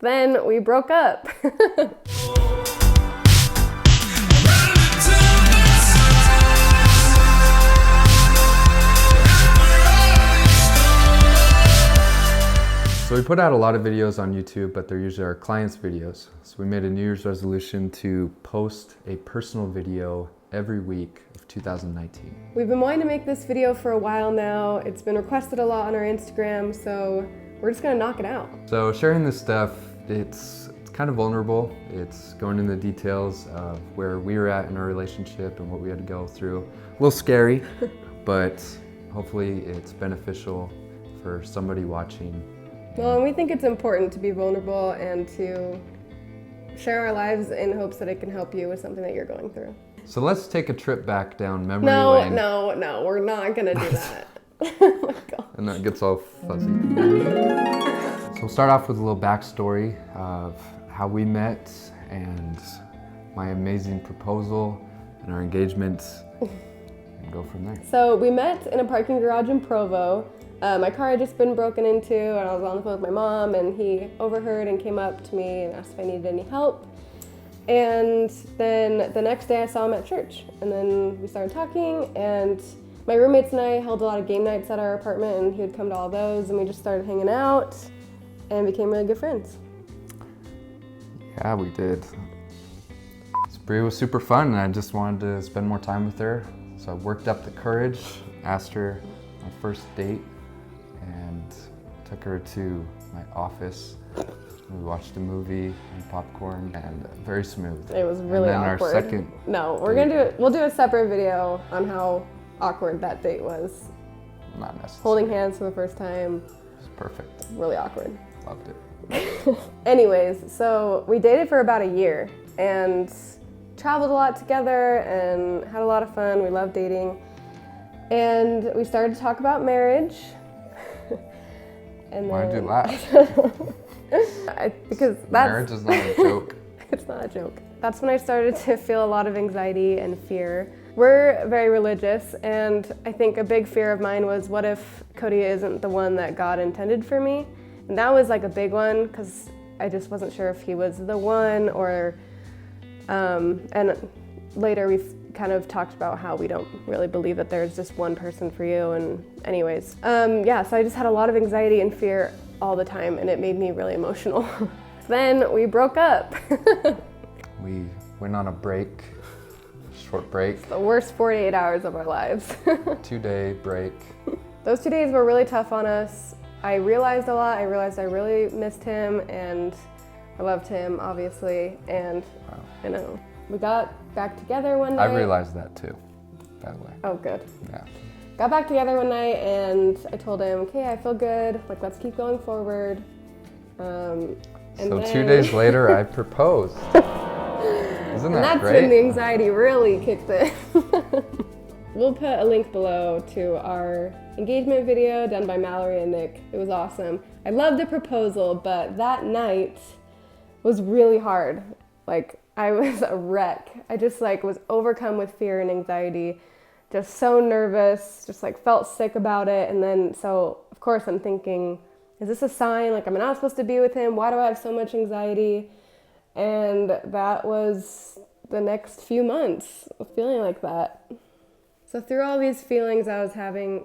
Then we broke up. So we put out a lot of videos on YouTube, but they're usually our clients' videos. So we made a New Year's resolution to post a personal video every week of 2019. We've been wanting to make this video for a while now. It's been requested a lot on our Instagram, so we're just gonna knock it out. So sharing this stuff, it's kind of vulnerable. It's going into the details of where we were at in our relationship and what we had to go through. A little scary, but hopefully it's beneficial for somebody watching. Well, and we think it's important to be vulnerable and to share our lives in hopes that it can help you with something that you're going through. So let's take a trip back down memory lane. No, we're not gonna do that. Oh my God. And that gets all fuzzy. So we'll start off with a little backstory of how we met and my amazing proposal and our engagement, and go from there. So we met in a parking garage in Provo. My car had just been broken into and I was on the phone with my mom, and he overheard and came up to me and asked if I needed any help. And then the next day I saw him at church, and then we started talking, and my roommates and I held a lot of game nights at our apartment, and he would come to all those, and we just started hanging out and became really good friends. Yeah, we did. Brie was super fun, and I just wanted to spend more time with her. So I worked up the courage, asked her my first date, and took her to my office. We watched a movie and popcorn, and very smooth. It was really and then awkward. Our second No, we'll do a separate video on how awkward that date was. Not necessary. Holding hands for the first time. It was perfect. Really awkward. Loved it. Anyways, so we dated for about a year and traveled a lot together and had a lot of fun. We loved dating. And we started to talk about marriage. And Why did you laugh? Because marriage is not a joke. It's not a joke. That's when I started to feel a lot of anxiety and fear. We're very religious, and I think a big fear of mine was, what if Cody isn't the one that God intended for me? And that was like a big one, because I just wasn't sure if he was the one, or, and later we've kind of talked about how we don't really believe that there's just one person for you, and anyways. Yeah, so I just had a lot of anxiety and fear all the time, and it made me really emotional. Then we broke up. We went on a break, short break. The worst 48 hours of our lives. 2-day break. Those 2 days were really tough on us. I realized a lot. I realized I really missed him, and I loved him, obviously, and Wow. you know, we got back together one night. I realized that too, by the way. Oh, good. Yeah. Got back together one night, and I told him, okay, I feel good. Like, let's keep going forward. And So then, 2 days later, I proposed. Isn't that that's great? when the anxiety really kicked in. We'll put a link below to our engagement video done by Mallory and Nick. It was awesome. I loved the proposal, but that night was really hard. Like, I was a wreck. I just was overcome with fear and anxiety, just so nervous, just felt sick about it. And then, so of course I'm thinking, is this a sign? Like, I'm not supposed to be with him? Why do I have so much anxiety? And that was the next few months, feeling like that. So through all these feelings I was having,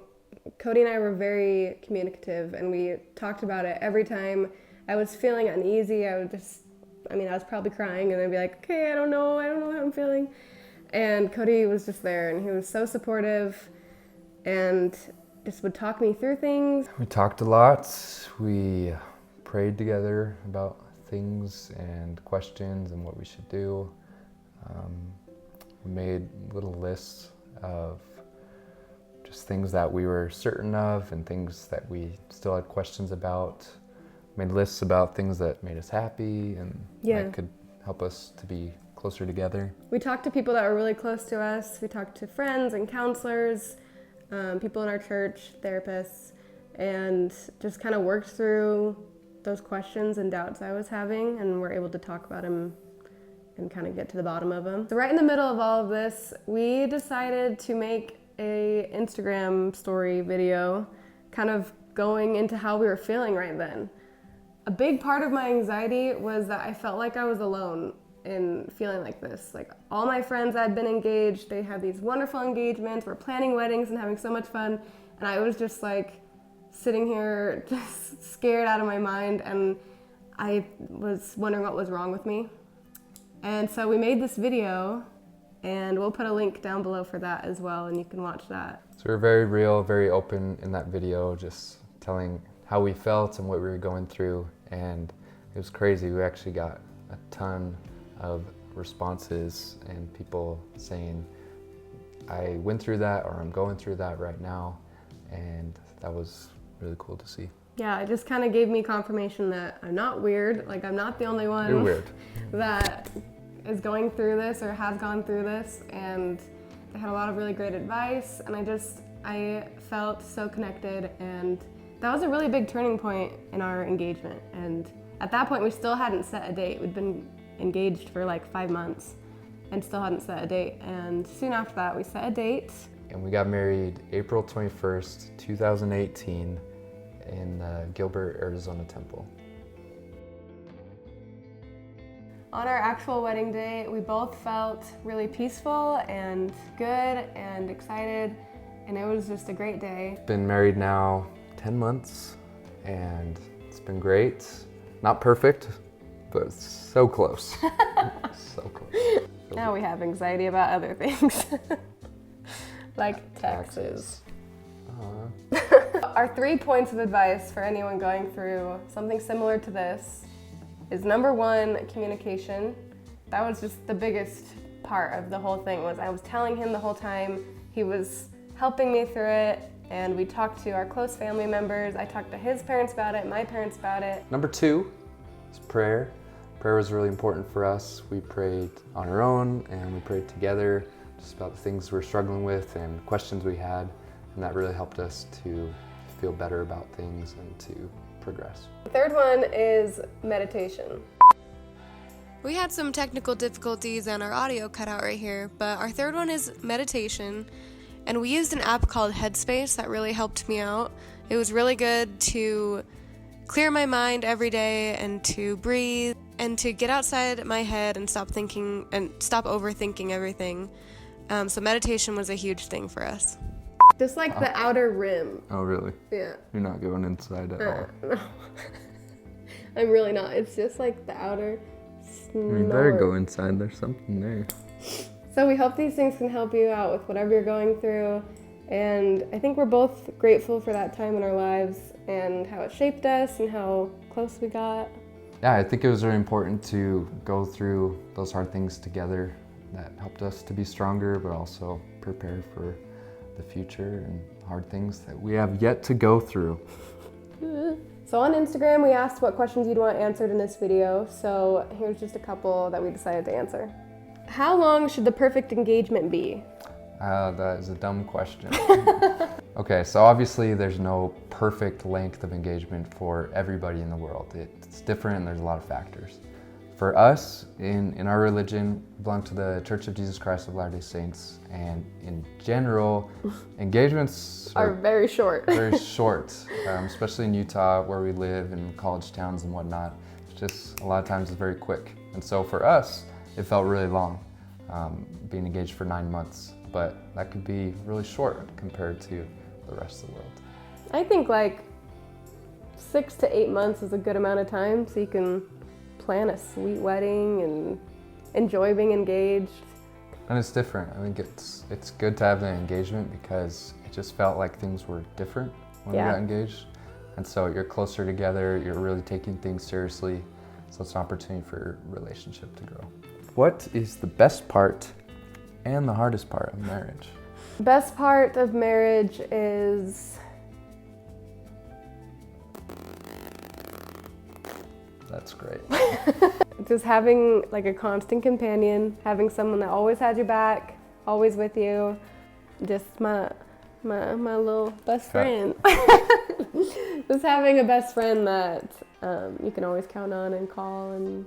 Cody and I were very communicative, and we talked about it every time I was feeling uneasy. I was probably crying, and I'd be like, okay, I don't know how I'm feeling. And Cody was just there, and he was so supportive and just would talk me through things. We talked a lot. We prayed together about things and questions and what we should do. We made little lists of just things that we were certain of and things that we still had questions about. Made lists about things that made us happy and that could help us to be closer together. We talked to people that were really close to us. We talked to friends and counselors, people in our church, therapists, and just kind of worked through those questions and doubts I was having, and were able to talk about them and kind of get to the bottom of them. So right in the middle of all of this, we decided to make a Instagram story video, kind of going into how we were feeling right then. a big part of my anxiety was that I felt like I was alone in feeling like this. Like all my friends that had been engaged, they had these wonderful engagements, were planning weddings and having so much fun. And I was just like sitting here just scared out of my mind, and I was wondering what was wrong with me. And so we made this video, and we'll put a link down below for that as well, and you can watch that. So we're very real, very open in that video, just telling how we felt and what we were going through. And it was crazy. We actually got a ton of responses and people saying, I went through that, or I'm going through that right now. And that was really cool to see. Yeah, it just kind of gave me confirmation that I'm not weird. Like, I'm not the only one You're weird. that is going through this or has gone through this. And they had a lot of really great advice, and I felt so connected, and that was a really big turning point in our engagement. And at that point, we still hadn't set a date. We'd been engaged for like 5 months and still hadn't set a date. And soon after that, we set a date. And we got married April 21st, 2018 in the Gilbert, Arizona temple. On our actual wedding day, we both felt really peaceful and good and excited, and it was just a great day. Been married now 10 months, and it's been great. Not perfect, but so close. So close. Now we have anxiety about other things, like taxes. Our 3 points of advice for anyone going through something similar to this is number 1, communication. That was just the biggest part of the whole thing. Was I was telling him the whole time, he was helping me through it, and we talked to our close family members. I talked to his parents about it, my parents about it. Number 2 is prayer. Prayer was really important for us. We prayed on our own, and we prayed together just about the things we're struggling with and questions we had, and that really helped us to feel better about things and to progress. The third one is meditation. We had some technical difficulties and our audio cut out right here, but our third one is meditation. And we used an app called Headspace that really helped me out. It was really good to clear my mind every day and to breathe and to get outside my head and stop thinking and stop overthinking everything. So meditation was a huge thing for us. Just like the outer rim. Oh, really? Yeah. You're not going inside at all? No. I'm really not. It's just like the outer snort. You better go inside. There's something there. So we hope these things can help you out with whatever you're going through. And I think we're both grateful for that time in our lives and how it shaped us and how close we got. Yeah, I think it was really important to go through those hard things together. That helped us to be stronger, but also prepare for the future and hard things that we have yet to go through. So on Instagram, we asked what questions you'd want answered in this video. So here's just a couple that we decided to answer. How long should the perfect engagement be? That is a dumb question. Okay, so obviously there's no perfect length of engagement for everybody in the world. It's different and there's a lot of factors. For us, in our religion, we belong to the Church of Jesus Christ of Latter-day Saints, and in general, engagements are very short. Very short, especially in Utah where we live in college towns and whatnot. It's just a lot of times it's very quick. And so for us, it felt really long, being engaged for 9 months, but that could be really short compared to the rest of the world. I think like 6 to 8 months is a good amount of time so you can plan a sweet wedding and enjoy being engaged. And it's different. I think it's good to have the engagement because it just felt like things were different when we got engaged. And so you're closer together, you're really taking things seriously. So it's an opportunity for your relationship to grow. What is the best part and the hardest part of marriage? Best part of marriage is... That's great. Just having like a constant companion, having someone that always has your back, always with you. Just my little best friend. Just having a best friend that you can always count on and call, and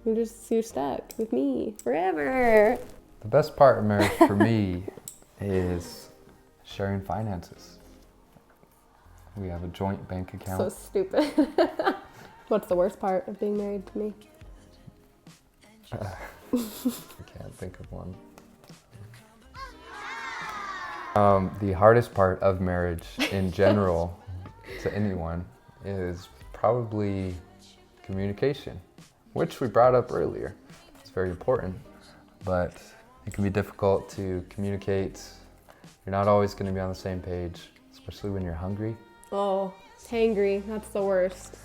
you're stuck with me forever. The best part of marriage for me is sharing finances. We have a joint bank account. So stupid. What's the worst part of being married to me? I can't think of one. The hardest part of marriage in general to anyone is probably communication, which we brought up earlier. It's very important, but it can be difficult to communicate. You're not always going to be on the same page, especially when you're hungry. Oh, hangry, that's the worst.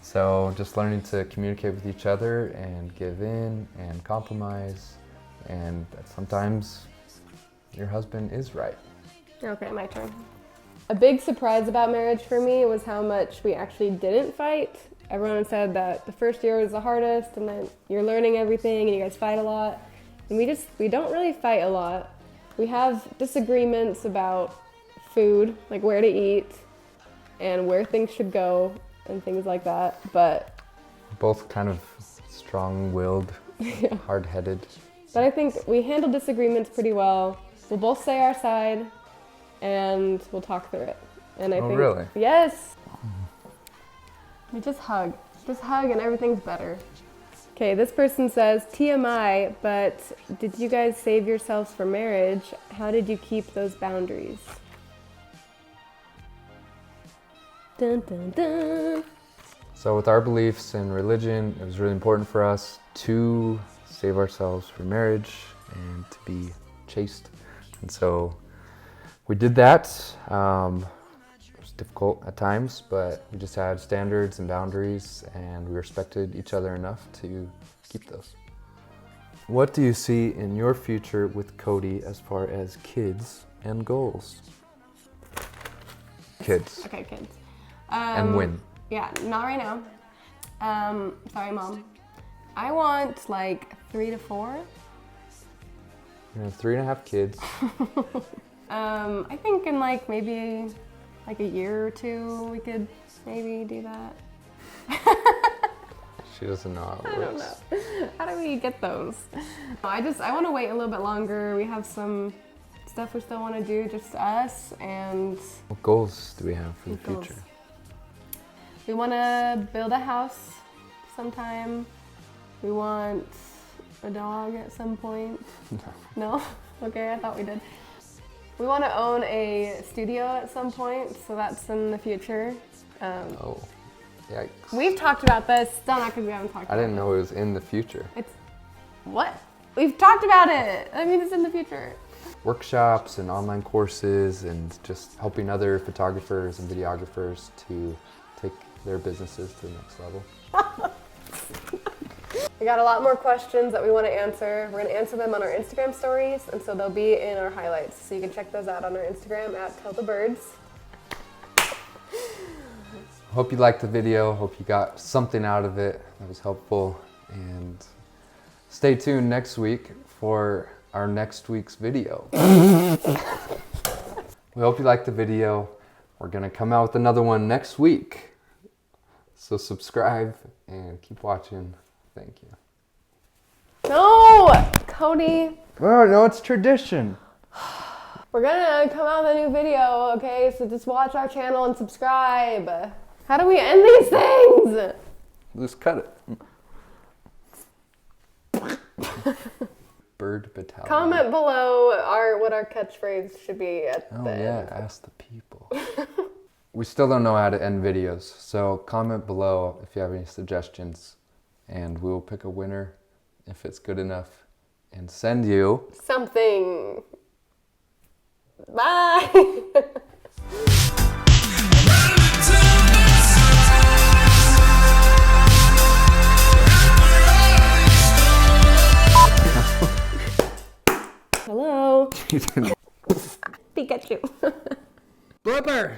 So just learning to communicate with each other and give in and compromise, and that sometimes your husband is right. Okay, my turn. A big surprise about marriage for me was how much we actually didn't fight. Everyone said that the first year was the hardest and then you're learning everything and you guys fight a lot. And we don't really fight a lot. We have disagreements about food, like where to eat and where things should go and things like that, but... Both kind of strong-willed, Yeah. hard-headed. But I think we handle disagreements pretty well. We'll both say our side and we'll talk through it. And I think... Really? Yes! We just hug and everything's better. Okay, this person says, TMI, but did you guys save yourselves for marriage? How did you keep those boundaries? Dun, dun, dun. So with our beliefs in religion, it was really important for us to save ourselves for marriage and to be chaste. And so we did that. It was difficult at times, but we just had standards and boundaries, and we respected each other enough to keep those. What do you see in your future with Cody as far as kids and goals? Kids. Okay, kids. And when? Yeah, not right now. Sorry, Mom. I want like 3 to 4. You have 3.5 kids. I think in like maybe like a year or 2 we could maybe do that. She doesn't know how it I don't works. know. How do we get those? I want to wait a little bit longer. We have some stuff we still want to do, just us, and What goals do we have for the Goals. future? we want to build a house sometime. We want a dog at some point. No? Okay, I thought we did. We want to own a studio at some point, so that's in the future. Oh, yikes. We've talked about this. Don't act like we haven't talked I about didn't know it was in the future. It's what? We've talked about it. I mean, it's in the future. Workshops and online courses and just helping other photographers and videographers to take their businesses to the next level. We got a lot more questions that we want to answer. We're going to answer them on our Instagram stories, and so they'll be in our highlights. So you can check those out on our Instagram at Tell the Birds. Hope you liked the video. Hope you got something out of it that was helpful. And stay tuned next week for our next week's video. We hope you liked the video. We're going to come out with another one next week. So subscribe and keep watching. Thank you. No! Cody, Oh, no, it's tradition. we're going to come out with a new video, okay? So just watch our channel and subscribe. How do we end these things? Just cut it. Bird battalion. Comment below what our catchphrase should be at Oh the yeah, end. ask the people. We still don't know how to end videos, so comment below if you have any suggestions, and we will pick a winner if it's good enough and send you Something. Bye! Hello. Pikachu. blooper.